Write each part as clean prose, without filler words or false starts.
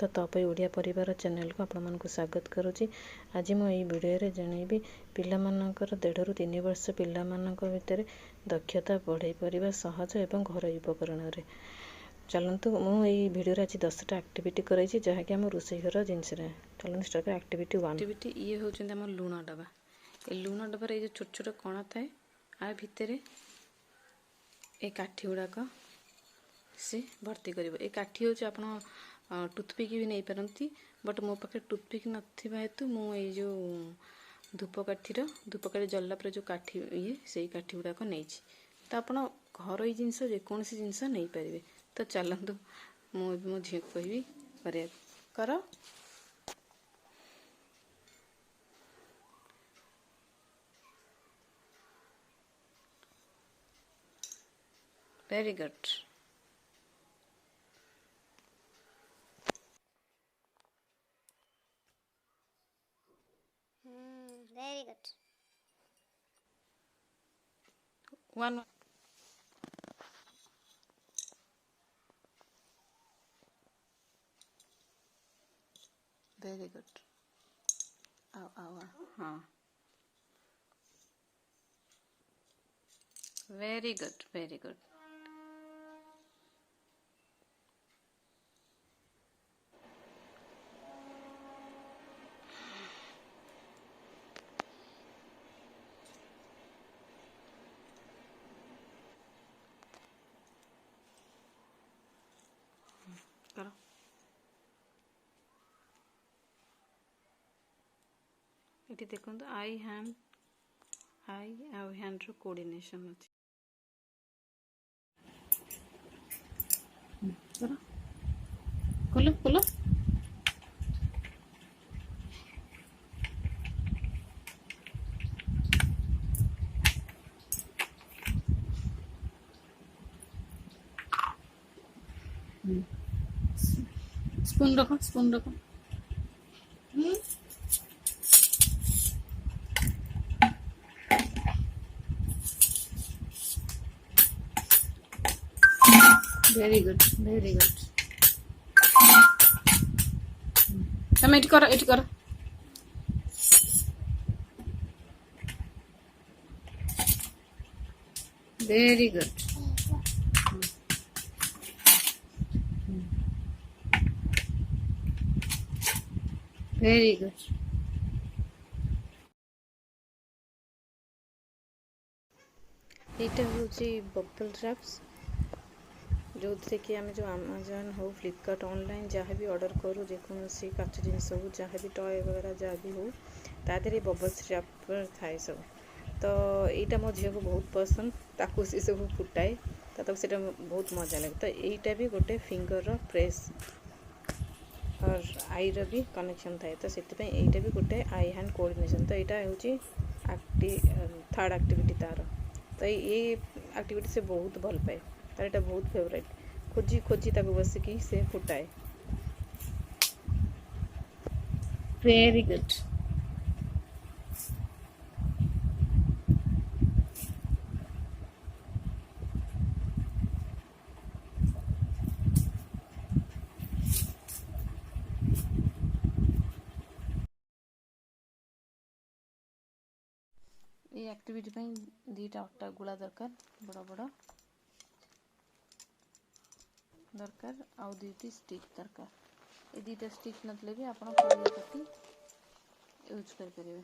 तपई ओडिया परिवार चैनल को आपण मानक स्वागत करुच्ची। आज मु ये वीडियो जनइबी पिलामानकर 1.5 ରୁ 3 वर्ष पिलामानक भितर दक्षता बढ़ाई परिबा सहज एवं घर उपकरण रे। चलतु मु ये वीडियो आज 10टा एक्टिविटी कराई जहाँ कि आम रोषे घर जिनस। चलते स्टार्ट एक्टिविटी 1। एक्टिविटी ये होचंदी हमर लुण डबा। ए लुण डबा रे छोट छोट कण थाए आ भितर ए काठी गुड़ाक से भर्ती कर। ए काठी हूँ आप टूथपिक भी नहीं पारती, बट मो पाखे टूथपिक नथिबा हेतु मु ये जो धूपकाठी जल्ला पर जो काठी ये से काठी गुड़ाक नहीं। तो आप घर जिनस जेकोसी जिनस नहीं पारे। तो चलतु मुझे मो झी को कह कर। Very good. Very good. One. Very good. हाँ. Very good. Very good. करो। ये देखो आई आउ हैंड रो कोऑर्डिनेशन अछि। करो खोलो खोलो। स्पून रखो स्पून रखो। Very good very good. तुम इट करो इट करो। Very good. Very good. यहाँ हूँ बबल रैप्स जो थे कि आम जो अमेजन हो फ्लिपकार्ट ऑनलाइन जहाँ भी ऑर्डर करूँ जेकोसी काच जिनस हो जहाँ भी टॉय वगैरह जहाँ भी हो तादे बबल्स रैप थाए सब। तो यहाँ मो झील को बहुत पसंद ताकू सी सब फुटाए तो से बहुत मजा लगे। तो यहीटा भी गोटे फिंगर प्रेस और आई रो भी कनेक्शन थाए तो से यहीटा भी गोटे आई हैंड कोऑर्डिनेशन। तो यहाँ हूँ थर्ड एक्टिविटी तार। तो ये एक्टिविटी से बहुत भल पाए तार एटा बहुत फेवरेट खोजी खोजी ताको बसिकी से फुटाए। Very good. ये एक्टिविटी पे 2टा अट्टा गुला दरकार बड़ बड़ दरकार आउ 2टी स्टिक दरकार। ये 2टा स्टिक नतले भी आप पट्टी यूज कर परिबे।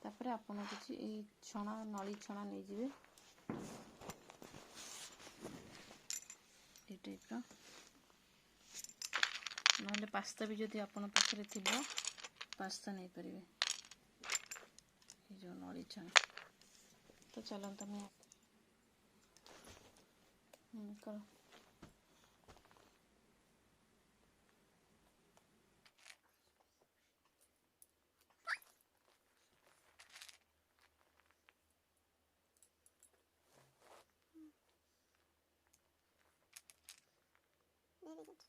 तापर आपन किछि ए छणा नली छणा नै जिवे ए टाइप रो नले पास्ता भी जदि आपन पाखरे थिबो पास्ता नहीं परिबे जो नली छणा। तो चलंत मैं करो। Very good.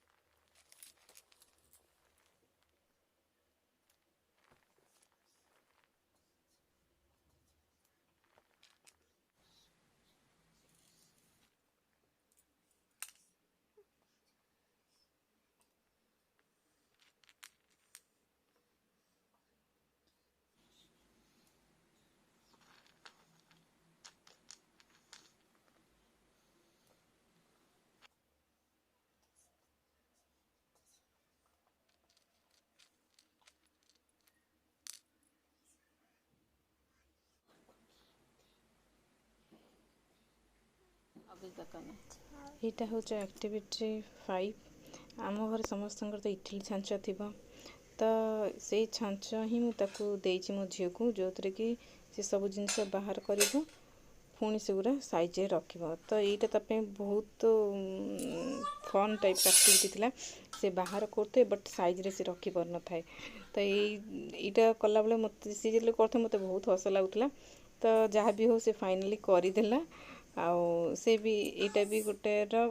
ଏଇଟା ହେଉଛି ଆକ୍ଟିଭିଟି 5। ଆମ ଘରେ ସମସ୍ତଙ୍କର ତ ଇଟିଲି ଛାଞ୍ଚ ଥିବ, ତ ସେଇ ଛାଞ୍ଚ ହିଁ ମୁଁ ତାକୁ ଦେଇଛି ମୋ ଝିଅକୁ, ଯେଉଁଥିରେ କି ସେ ସବୁ ଜିନିଷ ବାହାର କରିବ, ପୁଣି ସେଗୁଡ଼ା ସାଇଜ୍ରେ ରଖିବ। ତ ଏଇଟା ତା ପାଇଁ ବହୁତ ଫନ୍ ଟାଇପ୍ ଆକ୍ଟିଭିଟି ଥିଲା। ସେ ବାହାର କରୁଥାଏ ବଟ୍ ସାଇଜ୍ରେ ସେ ରଖିପାରୁନଥାଏ। ତ ଏଇଟା କଲାବେଳେ ମୋତେ ସେ ଯେତେବେଳେ କରୁଥାଏ ମୋତେ ବହୁତ ହସ ଲାଗୁଥିଲା। ତ ଯାହା ବି ହଉ ସେ ଫାଇନାଲି କରିଦେଲା। ଆଉ ସେ ବି ଏଇଟା ବି ଗୋଟେର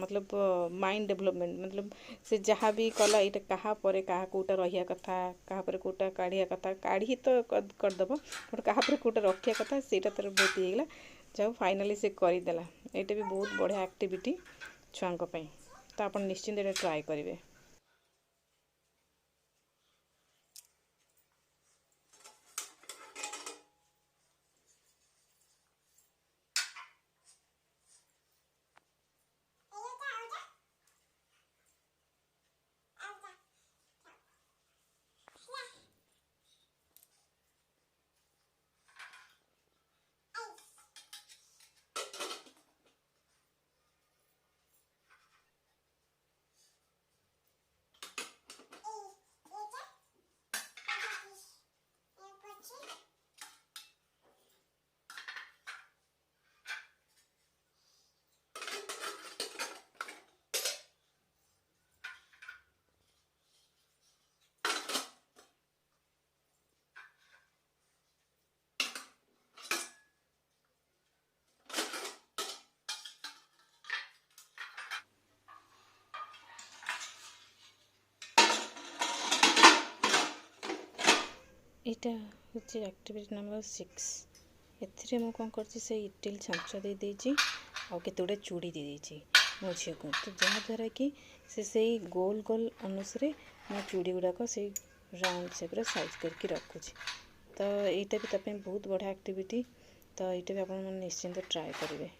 ମତଲବ ମାଇଣ୍ଡ ଡେଭଲପମେଣ୍ଟ, ମତଲବ ସେ ଯାହା ବି କଲା ଏଇଟା କାହା ପରେ କାହା କେଉଁଟା ରହିବା କଥା, କାହା ପରେ କେଉଁଟା କାଢ଼ିବା କଥା, କାଢ଼ି ତ କରିଦେବ ବଟ୍ କାହା ପରେ କେଉଁଟା ରଖିବା କଥା ସେଇଟା ତାର ବହୁତ ହେଇଗଲା। ଯାହା ଫାଇନାଲି ସେ କରିଦେଲା। ଏଇଟା ବି ବହୁତ ବଢ଼ିଆ ଆକ୍ଟିଭିଟି ଛୁଆଙ୍କ ପାଇଁ, ତ ଆପଣ ନିଶ୍ଚିନ୍ତ ଏଇଟା ଟ୍ରାଏ କରିବେ। ଏଇଟା ହେଉଛି ଆକ୍ଟିଭିଟି ନମ୍ବର 6। ଏଥିରେ ମୁଁ କ'ଣ କରିଛି, ସେ ଇଟିଲି ଛାଞ୍ଚ ଦେଇଦେଇଛି ଆଉ କେତେ ଗୁଡ଼ିଏ ଚୁଡ଼ି ଦେଇଦେଇଛି ମୋ ଝିଅକୁ। ତ ଯାହାଦ୍ୱାରା କି ସେ ସେଇ ଗୋଲ ଗୋଲ ଅନୁସାରେ ମୋ ଚୁଡ଼ି ଗୁଡ଼ାକ ସେଇ ରାଉଣ୍ଡ ସେପ୍ରେ ସାଇଜ୍ କରିକି ରଖୁଛି। ତ ଏଇଟା ବି ତା ପାଇଁ ବହୁତ ବଢ଼ିଆ ଆକ୍ଟିଭିଟି। ତ ଏଇଟା ବି ଆପଣମାନେ ନିଶ୍ଚିନ୍ତ ଟ୍ରାଏ କରିବେ।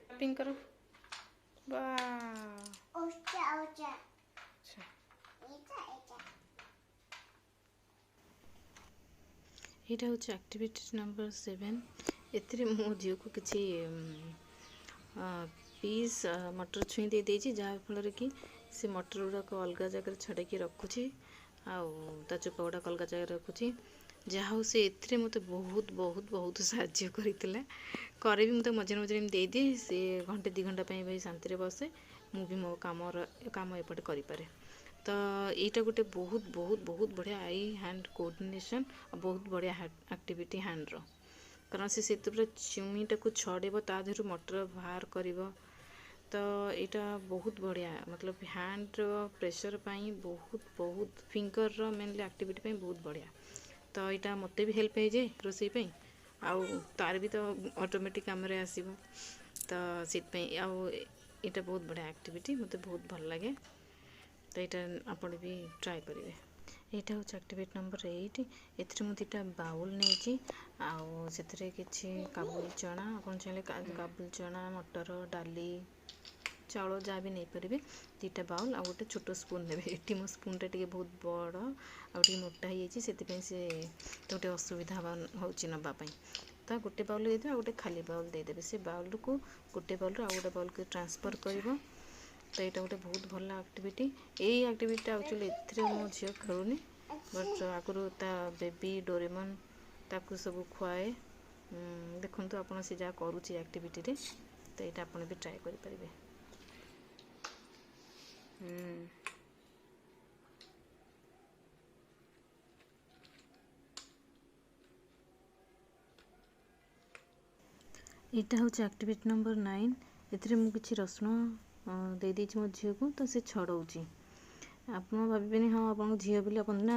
क्लैपिंग करो। वाह, अच्छा ଏଇଟା ହେଉଛି ଆକ୍ଟିଭିଟି ନମ୍ବର 7। ଏଥିରେ ମୋ ଝିଅକୁ କିଛି ପିସ୍ ମଟର ଛୁଇଁ ଦେଇଦେଇଛି, ଯାହାଫଳରେ କି ସେ ମଟର ଗୁଡ଼ାକ ଅଲଗା ଜାଗାରେ ଛଡ଼େଇକି ରଖୁଛି ଆଉ ତା ଚୋପା ଗୁଡ଼ାକ ଅଲଗା ଜାଗାରେ ରଖୁଛି। ଯାହା ହଉ ସେ ଏଥିରେ ମୋତେ ବହୁତ ବହୁତ ବହୁତ ସାହାଯ୍ୟ କରିଥିଲା। କରେ ବି ମୁଁ ତାକୁ ମଝିରେ ମଝିରେ ଏମିତି ଦେଇଦିଏ, ସେ ଘଣ୍ଟେ 2 ଘଣ୍ଟା ପାଇଁ ଭାଇ ଶାନ୍ତିରେ ବସେ, ମୁଁ ବି ମୋ କାମ ଏପଟେ କରିପାରେ। ତ ଏଇଟା ଗୋଟେ ବହୁତ ବହୁତ ବହୁତ ବଢ଼ିଆ ଆଇ ହ୍ୟାଣ୍ଡ କୋଅର୍ଡ଼ିନେସନ୍ ଆଉ ବହୁତ ବଢ଼ିଆ ଆକ୍ଟିଭିଟି ହ୍ୟାଣ୍ଡର। କାରଣ ସେ ସେଥିରେ ଚୁଇଁଟାକୁ ଛଡ଼େଇବ, ତା ଦେହରୁ ମଟର ବାହାର କରିବ। ତ ଏଇଟା ବହୁତ ବଢ଼ିଆ, ମତଲବ ହ୍ୟାଣ୍ଡର ପ୍ରେସର ପାଇଁ ବହୁତ ବହୁତ ଫିଙ୍ଗରର ମେନଲି ଆକ୍ଟିଭିଟି ପାଇଁ ବହୁତ ବଢ଼ିଆ। ତ ଏଇଟା ମୋତେ ବି ହେଲ୍ପ ହେଇଯାଏ ରୋଷେଇ ପାଇଁ, ଆଉ ତାର ବି ତ ଅଟୋମେଟିକ୍ କାମରେ ଆସିବ। ତ ସେଥିପାଇଁ ଆଉ ଏଇଟା ବହୁତ ବଢ଼ିଆ ଆକ୍ଟିଭିଟି, ମୋତେ ବହୁତ ଭଲ ଲାଗେ। ତ ଏଇଟା ଆପଣ ବି ଟ୍ରାଏ କରିବେ। ଏଇଟା ହେଉଛି ଆକ୍ଟିଭିଟି ନମ୍ବର 8। ଏଥିରେ ମୁଁ 2ଟା ବାଉଲ୍ ନେଇଛି, ଆଉ ସେଥିରେ କିଛି କାବୁଲି ଚଣା, ଆପଣ ଚାହିଁଲେ କାବୁଲି ଚଣା, ମଟର, ଡାଲି, ଚାଉଳ ଯାହା ବି ନେଇପାରିବେ। 2ଟା ବାଉଲ୍ ଆଉ ଗୋଟେ ଛୋଟ ସ୍ପୁନ୍ ନେବେ। ଏଠି ମୋ ସ୍ପୁନ୍ଟା ଟିକେ ବହୁତ ବଡ଼ ଆଉ ଟିକେ ମୋଟା ହେଇଯାଇଛି, ସେଥିପାଇଁ ସେ ଗୋଟେ ଅସୁବିଧା ହେଉଛି ନେବା ପାଇଁ। ତ ଗୋଟେ ବାଉଲ୍ ଦେଇଦେବେ ଆଉ ଗୋଟେ ଖାଲି ବାଉଲ୍ ଦେଇଦେବେ। ସେ ବାଉଲ୍କୁ ଗୋଟେ ବାଉଲ୍ରୁ ଆଉ ଗୋଟେ ବାଉଲ୍କୁ ଟ୍ରାନ୍ସଫର୍ କରିବ। ତ ଏଇଟା ଗୋଟେ ବହୁତ ଭଲ ଆକ୍ଟିଭିଟି। ଏଇ ଆକ୍ଟିଭିଟିଟା ଆକ୍ଚୁଆଲି ଏଥିରେ ମୋ ଝିଅ ଖେଳୁନି, ବଟ୍ ଆଗରୁ ତା ବେବି ଡୋରେମନ୍ ତାକୁ ସବୁ ଖୁଆଏ। ଦେଖନ୍ତୁ ଆପଣ ସେ ଯାହା କରୁଛି ଆକ୍ଟିଭିଟିରେ, ତ ଏଇଟା ଆପଣ ବି ଟ୍ରାଏ କରିପାରିବେ। ଏଇଟା ହେଉଛି ଆକ୍ଟିଭିଟି ନମ୍ବର 9। ଏଥିରେ ମୁଁ କିଛି ରସୁଣ ଦେଇଦେଇଛି ମୋ ଝିଅକୁ, ତ ସେ ଛଡ଼ଉଛି। ଆପଣ ଭାବିବେନି ହଁ ଆପଣଙ୍କ ଝିଅ ବୋଲି ଆପଣ ନା,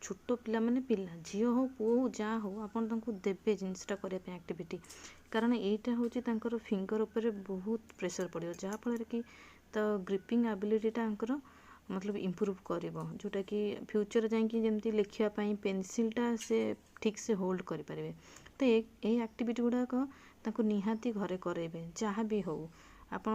ଛୋଟ ପିଲାମାନେ ଝିଅ ହଉ ପୁଅ ହଉ ଯାହା ହଉ ଆପଣ ତାଙ୍କୁ ଦେବେ ଜିନିଷଟା କରିବା ପାଇଁ ଆକ୍ଟିଭିଟି। କାରଣ ଏଇଟା ହେଉଛି ତାଙ୍କର ଫିଙ୍ଗର ଉପରେ ବହୁତ ପ୍ରେସର ପଡ଼ିବ, ଯାହାଫଳରେ କି ତ ଗ୍ରିପିଙ୍ଗ ଆବିଲିଟିଟା ତାଙ୍କର मतलब इम्प्रूव କରିବ, ଯେଉଁଟାକି ଫ୍ୟୁଚର ଯାଇକି ଯେମିତି ଲେଖିବା ପାଇଁ ପେନସିଲଟା ସେ ଠିକ୍ ସେ ହୋଲ୍ଡ କରିପାରିବେ। ତ ଏଇ ଆକ୍ଟିଭିଟି ଗୁଡ଼ାକ ତାଙ୍କୁ ନିହାତି ଘରେ କରାଇବେ, ଯାହା ବି ହଉ।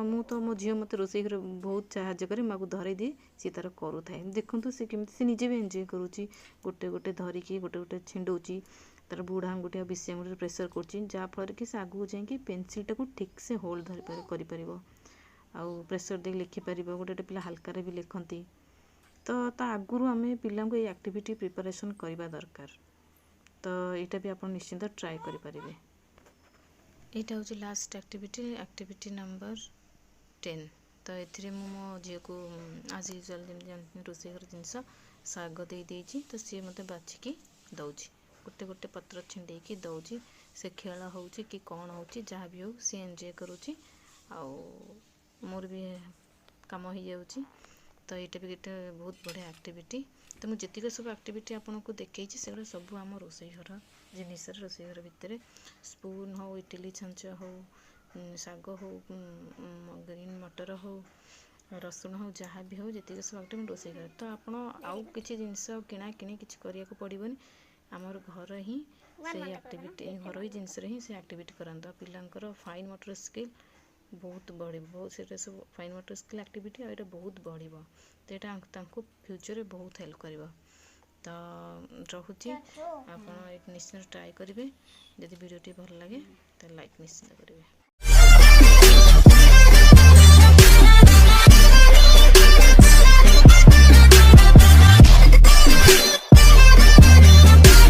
ମୁଁ ତ ମୋ ଝିଅ ମୋତେ ରୋଷେଇ ଘରେ ବହୁତ ସାହାଯ୍ୟ କରେ, ମୁଁ ଆକୁ ଧରେଇ ଦିଏ, ସିଏ ତାର କରୁଥାଏ। ଦେଖନ୍ତୁ ସେ କେମିତି ସେ ନିଜେ ବି ଏନ୍ଜୟ କରୁଛି, ଗୋଟେ ଗୋଟେ ଧରିକି ଗୋଟେ ଗୋଟେ ଛିଣ୍ଡଉଛି, ତାର ବୁଢ଼ା ଆଙ୍ଗୁଠି ଆଉ ବିଶି ଆଙ୍ଗୁଠିରେ ପ୍ରେସର କରୁଛି, ଯାହାଫଳରେ କି ସେ ଆଗକୁ ଯାଇକି ପେନସିଲଟାକୁ ଠିକ୍ ସେ ହୋଲ୍ଡ କରିପାରିବ, ଆଉ ପ୍ରେସର ଦେଇକି ଲେଖିପାରିବ। ଗୋଟେ ଗୋଟେ ପିଲା ହାଲକାରେ ବି ଲେଖନ୍ତି। ତ ତା ଆଗରୁ ଆମେ ପିଲାଙ୍କୁ ଏଇ ଆକ୍ଟିଭିଟି ପ୍ରିପାରେସନ୍ କରିବା ଦରକାର। ତ ଏଇଟା ବି ଆପଣ ନିଶ୍ଚିନ୍ତ ଟ୍ରାଏ କରିପାରିବେ। ଏଇଟା ହେଉଛି ଲାଷ୍ଟ ଆକ୍ଟିଭିଟି ନମ୍ବର 10। ତ ଏଥିରେ ମୁଁ ମୋ ଝିଅକୁ ଆଜି ୟୁଜୁଆଲ୍ ଯେମିତି ଜାଣିଛନ୍ତି ରୋଷେଇ ଘର ଜିନିଷ ଶାଗ ଦେଇଛି, ତ ସିଏ ମୋତେ ବାଛିକି ଦେଉଛି, ଗୋଟେ ଗୋଟେ ପତ୍ର ଛିଣ୍ଡେଇକି ଦେଉଛି। ସେ ଖେଳ ହେଉଛି କି କ'ଣ ହେଉଛି ଯାହା ବି ହଉ ସିଏ ଏନ୍ଜୟ କରୁଛି, ଆଉ ମୋର ବି କାମ ହେଇଯାଉଛି। ତ ଏଇଟା ବି ଗୋଟେ ବହୁତ ବଢ଼ିଆ ଆକ୍ଟିଭିଟି। ତ ମୁଁ ଯେତିକି ସବୁ ଆକ୍ଟିଭିଟି ଆପଣଙ୍କୁ ଦେଖେଇଛି ସେଗୁଡ଼ା ସବୁ ଆମ ରୋଷେଇ ଘର ଜିନିଷରେ, ରୋଷେଇ ଘର ଭିତରେ ସ୍ପୁନ୍ ହଉ, ଇଟିଲି ଛାଞ୍ଚ ହଉ, ଶାଗ ହଉ, ଗ୍ରୀନ୍ ମଟର ହଉ, ରସୁଣ ହଉ, ଯାହା ବି ହଉ ଯେତିକି ସବୁ ଆକ୍ଟିଭିଟି ମୁଁ ରୋଷେଇ କରେ। ତ ଆପଣ ଆଉ କିଛି ଜିନିଷ କିଣାକିଣି କିଛି କରିବାକୁ ପଡ଼ିବନି, ଆମର ଘର ହିଁ ସେଇ ଆକ୍ଟିଭିଟି, ଘରୋଇ ଜିନିଷରେ ହିଁ ସେ ଆକ୍ଟିଭିଟି କରନ୍ତୁ। ଆଉ ପିଲାଙ୍କର ଫାଇନ୍ ମୋଟର ସ୍କିଲ୍ ବହୁତ ବଢ଼ିବ, ବହୁତ ସେଇଟା ସବୁ ଫାଇନ୍ ମୋଟର ସ୍କିଲ୍ ଆକ୍ଟିଭିଟି, ଆଉ ଏଇଟା ବହୁତ ବଢ଼ିବ। ତ ଏଇଟା ତାଙ୍କୁ ଫ୍ୟୁଚରରେ ବହୁତ ହେଲ୍ପ କରିବ। ତ ରହୁଛି, ଆପଣ ନିଶ୍ଚିନ୍ତ ଟ୍ରାଏ କରିବେ। ଯଦି ଭିଡ଼ିଓଟି ଭଲ ଲାଗେ ତାହେଲେ ଲାଇକ୍ ନିଶ୍ଚିନ୍ତ କରିବେ।